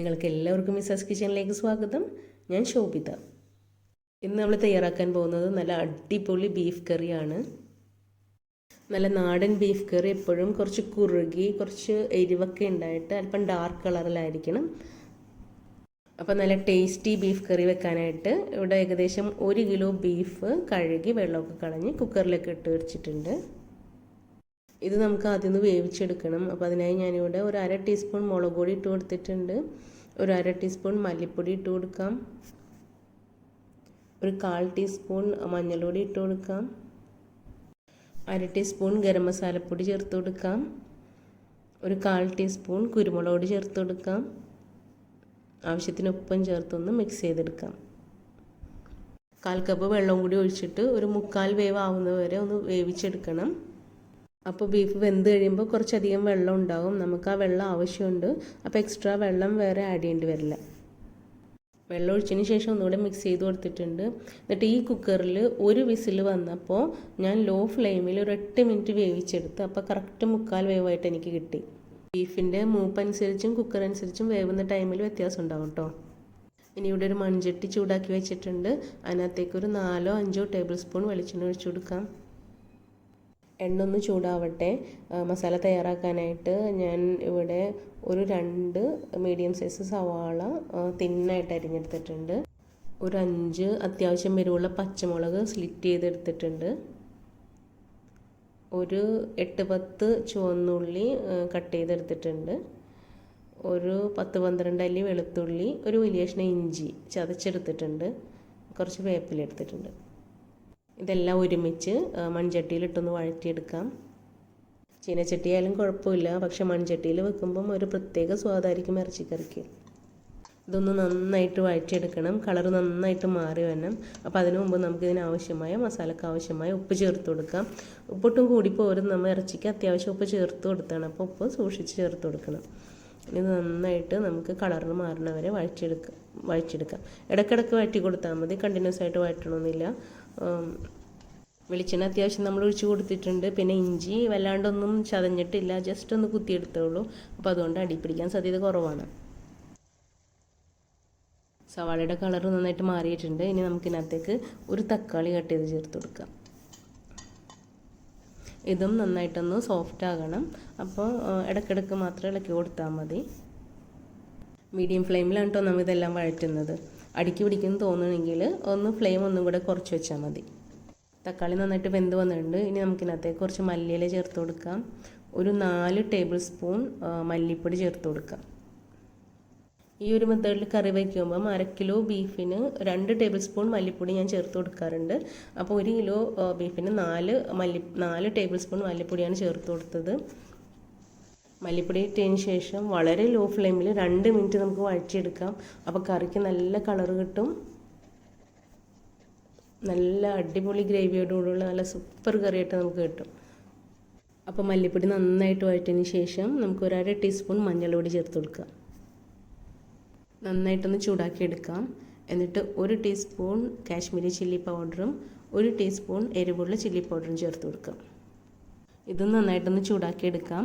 നിങ്ങൾക്ക് എല്ലാവർക്കും മിസ്സസ് കിച്ചണിലേക്ക് സ്വാഗതം. ഞാൻ ശോഭിത. ഇന്ന് നമ്മൾ തയ്യാറാക്കാൻ പോകുന്നത് നല്ല അടിപൊളി ബീഫ് കറിയാണ്. നല്ല നാടൻ ബീഫ് കറി എപ്പോഴും കുറച്ച് കുറുകി കുറച്ച് എരിവൊക്കെ ഉണ്ടായിട്ട് അല്പം ഡാർക്ക് കളറിലായിരിക്കണം. അപ്പോൾ നല്ല ടേസ്റ്റി ബീഫ് കറി വെക്കാനായിട്ട് ഇവിടെ ഏകദേശം 1 കിലോ ബീഫ് കഴുകി വെള്ളമൊക്കെ കളഞ്ഞ് കുക്കറിലേക്ക് ഇട്ട് വെച്ചിട്ടുണ്ട്. ഇത് നമുക്ക് ആദ്യം ഒന്ന് വേവിച്ചെടുക്കണം. അപ്പോൾ അതിനായി ഞാനിവിടെ ഒരു 1/2 ടീസ്പൂൺ മുളക് പൊടി ഇട്ട് കൊടുത്തിട്ടുണ്ട്. ഒരു 1/2 ടീസ്പൂൺ മല്ലിപ്പൊടി ഇട്ട് കൊടുക്കാം. ഒരു 1/4 ടീസ്പൂൺ മഞ്ഞൾപ്പൊടി ഇട്ട് കൊടുക്കാം. 1/2 ടീസ്പൂൺ ഗരം മസാലപ്പൊടി ചേർത്ത് കൊടുക്കാം. ഒരു 1/4 ടീസ്പൂൺ കുരുമുളക് പൊടി ചേർത്ത് കൊടുക്കാം. ആവശ്യത്തിന് ഉപ്പും ചേർത്തൊന്ന് മിക്സ് ചെയ്തെടുക്കാം. 1/4 കപ്പ് വെള്ളം കൂടി ഒഴിച്ചിട്ട് ഒരു 1/4 വേവ് ആവുന്നവരെ ഒന്ന് വേവിച്ചെടുക്കണം. അപ്പോൾ ബീഫ് വെന്ത് കഴിയുമ്പോൾ കുറച്ചധികം വെള്ളം ഉണ്ടാകും. നമുക്ക് ആ വെള്ളം ആവശ്യമുണ്ട്. അപ്പോൾ എക്സ്ട്രാ വെള്ളം വേറെ ആഡ് ചെയ്യേണ്ടി വരില്ല. വെള്ളം ഒഴിച്ചതിന് ശേഷം ഒന്നുകൂടെ മിക്സ് ചെയ്ത് കൊടുത്തിട്ടുണ്ട്. എന്നിട്ട് ഈ കുക്കറിൽ ഒരു വിസിൽ വന്നപ്പോൾ ഞാൻ ലോ ഫ്ലെയിമിൽ ഒരു 8 മിനിറ്റ് വേവിച്ചെടുത്ത്. അപ്പോൾ കറക്റ്റ് 1/4 വേവായിട്ട് എനിക്ക് കിട്ടി. ബീഫിൻ്റെ മൂപ്പനുസരിച്ചും കുക്കർ അനുസരിച്ചും വേവുന്ന ടൈമിൽ വ്യത്യാസം ഉണ്ടാകും കേട്ടോ. ഇനി ഇവിടെ ഒരു മൺചട്ടി ചൂടാക്കി വെച്ചിട്ടുണ്ട്. അതിനകത്തേക്ക് ഒരു 4-5 ടേബിൾ സ്പൂൺ വെളിച്ചെണ്ണ ഒഴിച്ചു കൊടുക്കാം. എണ്ണ ഒന്ന് ചൂടാവട്ടെ. മസാല തയ്യാറാക്കാനായിട്ട് ഞാൻ ഇവിടെ ഒരു 2 മീഡിയം സൈസ് സവാള തിന്നായിട്ട് അരിഞ്ഞെടുത്തിട്ടുണ്ട്. ഒരു 5 അത്യാവശ്യം എരിവുള്ള പച്ചമുളക് സ്ലിറ്റ് ചെയ്തെടുത്തിട്ടുണ്ട്. ഒരു 8-10 ചുവന്നുള്ളി കട്ട് ചെയ്തെടുത്തിട്ടുണ്ട്. ഒരു 10-12 അല്ലി വെളുത്തുള്ളി, ഒരു വലിയ കഷ്ണം ഇഞ്ചി ചതച്ചെടുത്തിട്ടുണ്ട്. കുറച്ച് വേപ്പില എടുത്തിട്ടുണ്ട്. ഇതെല്ലാം ഒരുമിച്ച് മൺചട്ടിയിലിട്ടൊന്ന് വഴറ്റിയെടുക്കാം. ചീനച്ചട്ടി ആയാലും കുഴപ്പമില്ല, പക്ഷെ മൺചട്ടിയിൽ വെക്കുമ്പം ഒരു പ്രത്യേക സ്വാദായിരിക്കും ഇറച്ചിക്കറിക്ക്. ഇതൊന്ന് നന്നായിട്ട് വഴറ്റിയെടുക്കണം. കളർ നന്നായിട്ട് മാറി വരണം. അപ്പോൾ അതിനു മുമ്പ് നമുക്ക് ഇതിനാവശ്യമായ മസാലയ്ക്ക് ആവശ്യമായ ഉപ്പ് ചേർത്ത് കൊടുക്കാം. ഉപ്പൊട്ടും കൂടി പോരും. നമ്മൾ ഇറച്ചിക്ക് അത്യാവശ്യം ഉപ്പ് ചേർത്ത് കൊടുത്താണ്. അപ്പോൾ ഉപ്പ് സൂക്ഷിച്ച് ചേർത്ത് കൊടുക്കണം. ഇത് നന്നായിട്ട് നമുക്ക് കളറിന് മാറുന്നവരെ വഴറ്റിയെടുക്കാം. ഇടയ്ക്കിടയ്ക്ക് വഴറ്റി കൊടുത്താൽ മതി, കണ്ടിന്യൂസ് ആയിട്ട് വഴറ്റണമെന്നില്ല. വെളിച്ചെണ്ണ അത്യാവശ്യം നമ്മൾ ഒഴിച്ച് കൊടുത്തിട്ടുണ്ട്. പിന്നെ ഇഞ്ചി വല്ലാണ്ടൊന്നും ചതഞ്ഞിട്ടില്ല, ജസ്റ്റ് ഒന്ന് കുത്തിയെടുത്തോളൂ. അപ്പോൾ അതുകൊണ്ട് അടിപ്പിടിക്കാൻ സാധ്യത കുറവാണ്. സവാളയുടെ കളർ നന്നായിട്ട് മാറിയിട്ടുണ്ട്. ഇനി നമുക്കിനകത്തേക്ക് ഒരു തക്കാളി കട്ട് ചെയ്ത് ചേർത്ത് കൊടുക്കാം. ഇതും നന്നായിട്ടൊന്ന് സോഫ്റ്റ് ആകണം. അപ്പോൾ ഇടയ്ക്കിടയ്ക്ക് മാത്രം ഇളക്കി കൊടുത്താൽ മതി. മീഡിയം ഫ്ലെയിമിലാണ് കേട്ടോ നമ്മൾ ഇതെല്ലാം വഴറ്റുന്നത്. അടിക്ക് പിടിക്കുന്നു തോന്നുകയാണെങ്കിൽ ഒന്ന് ഫ്ലെയിം ഒന്നും കൂടെ കുറച്ച് വെച്ചാൽ മതി. തക്കാളി നന്നായിട്ട് വെന്ത് വന്നിട്ടുണ്ട്. ഇനി നമുക്കിനകത്തേക്ക് കുറച്ച് മല്ലിയില ചേർത്ത് കൊടുക്കാം. ഒരു 4 ടേബിൾ സ്പൂൺ മല്ലിപ്പൊടി ചേർത്ത് കൊടുക്കാം. ഈ ഒരു മെത്തേഡിൽ കറി വയ്ക്കുമ്പം 1/2 കിലോ ബീഫിന് 2 ടേബിൾ സ്പൂൺ മല്ലിപ്പൊടി ഞാൻ ചേർത്ത് കൊടുക്കാറുണ്ട്. അപ്പോൾ 1 കിലോ ബീഫിന് 4 ടേബിൾ സ്പൂൺ മല്ലിപ്പൊടിയാണ് ചേർത്ത് കൊടുത്തത്. മല്ലിപ്പൊടി ഇട്ടതിന് ശേഷം വളരെ ലോ ഫ്ലെയിമിൽ 2 മിനിറ്റ് നമുക്ക് വഴറ്റിയെടുക്കാം. അപ്പോൾ കറിക്ക് നല്ല കളർ കിട്ടും. നല്ല അടിപൊളി ഗ്രേവിയോടുകൂടിയുള്ള നല്ല സൂപ്പർ കറിയായിട്ട് നമുക്ക് കിട്ടും. അപ്പോൾ മല്ലിപ്പൊടി നന്നായിട്ട് വഴറ്റിയതിന് ശേഷം നമുക്ക് ഒരു 1/2 ടീസ്പൂൺ മഞ്ഞൾപ്പൊടി ചേർത്ത് കൊടുക്കാം. നന്നായിട്ടൊന്ന് ചൂടാക്കി എടുക്കാം. എന്നിട്ട് 1 ടീസ്പൂൺ കാശ്മീരി ചില്ലി പൗഡറും 1 ടീസ്പൂൺ എരിവുള്ള ചില്ലി പൗഡറും ചേർത്ത് കൊടുക്കാം. ഇത് നന്നായിട്ടൊന്ന് ചൂടാക്കി എടുക്കാം.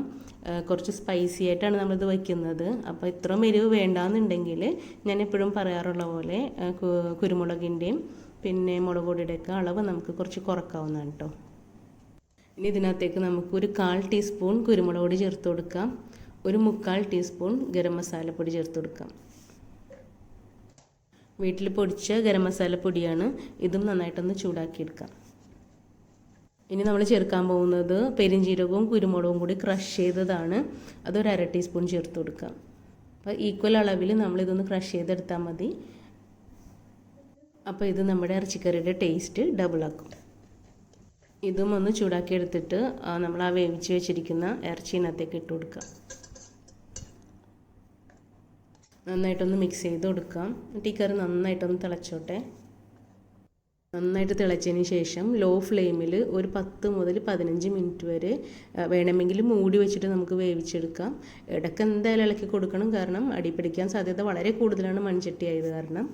കുറച്ച് സ്പൈസി ആയിട്ടാണ് നമ്മളിത് വയ്ക്കുന്നത്. അപ്പോൾ ഇത്രയും എരിവ് വേണ്ടാന്നുണ്ടെങ്കിൽ ഞാൻ എപ്പോഴും പറയാറുള്ള പോലെ കുരുമുളകിൻ്റെയും പിന്നെ മുളക് പൊടിയുടെയൊക്കെ അളവ് നമുക്ക് കുറച്ച് കുറക്കാവുന്നതാണ് കേട്ടോ. ഇനി ഇതിനകത്തേക്ക് നമുക്ക് ഒരു 1/4 ടീസ്പൂൺ കുരുമുളക് പൊടി ചേർത്ത് കൊടുക്കാം. ഒരു 1/4 ടീസ്പൂൺ ഗരം മസാലപ്പൊടി ചേർത്ത് കൊടുക്കാം. വീട്ടിൽ പൊടിച്ച ഗരം മസാലപ്പൊടിയാണ്. ഇതും നന്നായിട്ടൊന്ന് ചൂടാക്കിയെടുക്കാം. ഇനി നമ്മൾ ചേർക്കാൻ പോകുന്നത് പെരിഞ്ജീരകവും കുരുമുളകും കൂടി ക്രഷ് ചെയ്തതാണ്. അതൊരു 1/2 ടീസ്പൂൺ ചേർത്ത് കൊടുക്കാം. അപ്പോൾ ഈക്വൽ അളവിൽ നമ്മളിതൊന്ന് ക്രഷ് ചെയ്തെടുത്താൽ മതി. അപ്പോൾ ഇത് നമ്മുടെ ഇറച്ചിക്കറിയുടെ ടേസ്റ്റ് ഡബിളാക്കും. ഇതും ഒന്ന് ചൂടാക്കി എടുത്തിട്ട് നമ്മൾ ആ വേവിച്ച് വെച്ചിരിക്കുന്ന ഇറച്ചിനകത്തേക്ക് ഇട്ട് കൊടുക്കാം. നന്നായിട്ടൊന്ന് മിക്സ് ചെയ്ത് കൊടുക്കാം. ഈ കറി നന്നായിട്ടൊന്ന് തിളച്ചോട്ടെ. നന്നായിട്ട് തിളച്ചതിന് ശേഷം ലോ ഫ്ലെയിമിൽ ഒരു 10 മുതൽ 15 മിനിറ്റ് വരെ വേണമെങ്കിൽ മൂടി വെച്ചിട്ട് നമുക്ക് വേവിച്ചെടുക്കാം. ഇടയ്ക്ക് എന്തായാലും ഇളക്കി കൊടുക്കണം, കാരണം അടി പിടിക്കാൻ സാധ്യത വളരെ കൂടുതലാണ് മൺചട്ടി ആയത് കാരണം.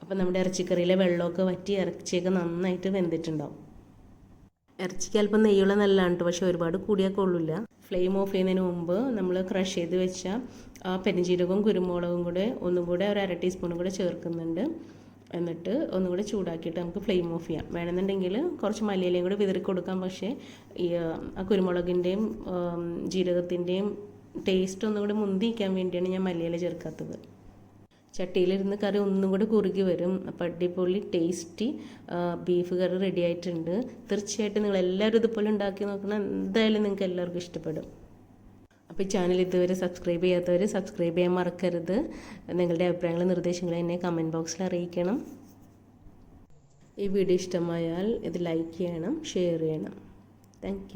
അപ്പോൾ നമ്മുടെ ഇറച്ചിക്കറിയിലെ വെള്ളമൊക്കെ വറ്റി ഇറച്ചിയൊക്കെ നന്നായിട്ട് വെന്തിട്ടുണ്ടാവും. ഇറച്ചിക്ക് അല്പം നെയ്യുള്ള നല്ലതാണ് കേട്ടോ, പക്ഷേ ഒരുപാട് കൂടിയാൽ കൊള്ളില്ല. ഫ്ലെയിം ഓഫ് ചെയ്യുന്നതിന് മുമ്പ് നമ്മൾ ക്രഷ് ചെയ്ത് വെച്ച ആ പെരുംജീരകവും കുരുമുളകും കൂടെ ഒന്നും കൂടെ ഒരു 1/2 ടീസ്പൂണും കൂടെ ചേർക്കുന്നുണ്ട്. എന്നിട്ട് ഒന്നും കൂടെ ചൂടാക്കിയിട്ട് നമുക്ക് ഫ്ലെയിം ഓഫ് ചെയ്യാം. വേണമെന്നുണ്ടെങ്കിൽ കുറച്ച് മല്ലിയിലയും കൂടെ വിതറി കൊടുക്കാം. പക്ഷേ ഈ ആ കുരുമുളകിൻ്റെയും ജീരകത്തിൻ്റെയും ടേസ്റ്റ് ഒന്നും കൂടെ മുന്തിക്കാൻ വേണ്ടിയാണ് ഞാൻ മല്ലിയില ചേർക്കാത്തത്. ചട്ടിയിലിരുന്ന് കറി ഒന്നും കൂടെ കുറുകി വരും. അപ്പോൾ അടിപൊളി ടേസ്റ്റി ബീഫ് കറി റെഡി ആയിട്ടുണ്ട്. തീർച്ചയായിട്ടും നിങ്ങൾ എല്ലാവരും ഇതുപോലെ ഉണ്ടാക്കി നോക്കണം. എന്തായാലും നിങ്ങൾക്ക് എല്ലാവർക്കും ഇഷ്ടപ്പെടും. അപ്പോൾ ഈ ചാനൽ ഇതുവരെ സബ്സ്ക്രൈബ് ചെയ്യാത്തവർ സബ്സ്ക്രൈബ് ചെയ്യാൻ മറക്കരുത്. നിങ്ങളുടെ അഭിപ്രായങ്ങളും നിർദ്ദേശങ്ങളും എന്നെ കമൻറ്റ് ബോക്സിൽ അറിയിക്കണം. ഈ വീഡിയോ ഇഷ്ടമായാൽ ഇത് ലൈക്ക് ചെയ്യണം, ഷെയർ ചെയ്യണം. താങ്ക്